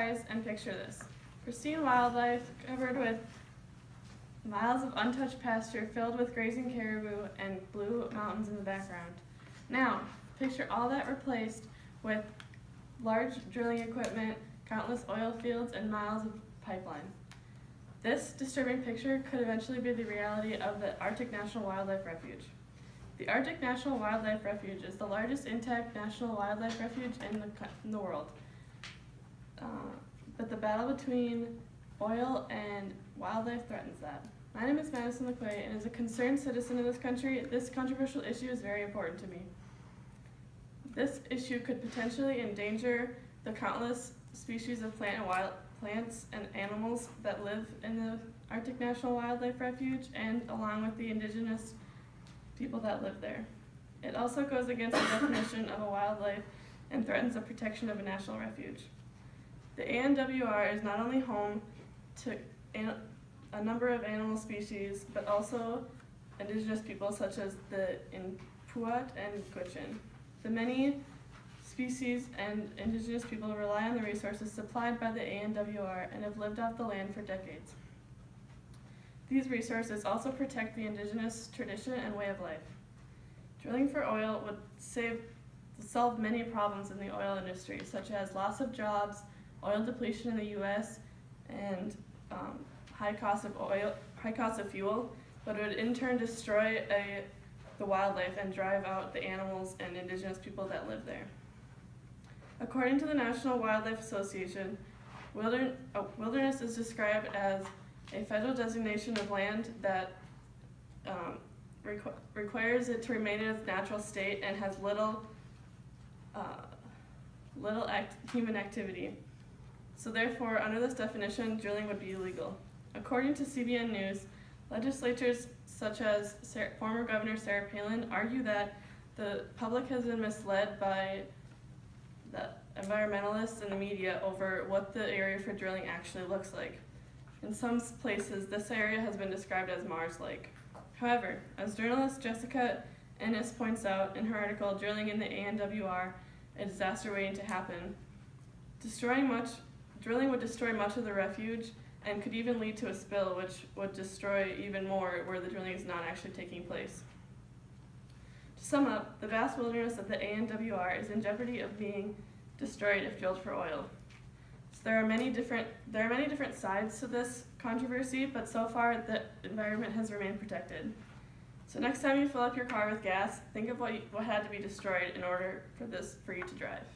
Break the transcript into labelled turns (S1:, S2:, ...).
S1: eyes and picture this. Pristine wildlife covered with miles of untouched pasture filled with grazing caribou and blue mountains in the background. Now, picture all that replaced with large drilling equipment, countless oil fields, and miles of pipeline. This disturbing picture could eventually be the reality of the Arctic National Wildlife Refuge. The Arctic National Wildlife Refuge is the largest intact national wildlife refuge in the world. But the battle between oil and wildlife threatens that. My name is Madison LaQua, and as a concerned citizen of this country, this controversial issue is very important to me. This issue could potentially endanger the countless species of plants and animals that live in the Arctic National Wildlife Refuge, and along with the indigenous people that live there. It also goes against the definition of a wildlife and threatens the protection of a national refuge. The ANWR is not only home to a number of animal species, but also indigenous people such as the Inuit and Gwich'in. The many species and indigenous people rely on the resources supplied by the ANWR and have lived off the land for decades. These resources also protect the indigenous tradition and way of life. Drilling for oil would solve many problems in the oil industry, such as loss of jobs, oil depletion in the U.S., and high cost of fuel, but it would in turn destroy the wildlife and drive out the animals and indigenous people that live there. According to the National Wildlife Association, wilderness is described as a federal designation of land that requires it to remain in its natural state and has little human activity. So therefore, under this definition, drilling would be illegal. According to CBN News, legislators such as former Governor Sarah Palin argue that the public has been misled by the environmentalists and the media over what the area for drilling actually looks like. In some places, this area has been described as Mars-like. However, as journalist Jessica Ennis points out in her article, Drilling in the ANWR, a disaster waiting to happen, drilling would destroy much of the refuge and could even lead to a spill, which would destroy even more where the drilling is not actually taking place. To sum up, the vast wilderness of the ANWR is in jeopardy of being destroyed if drilled for oil. So there are many different sides to this controversy, but so far the environment has remained protected. So next time you fill up your car with gas, think of what had to be destroyed in order for you to drive.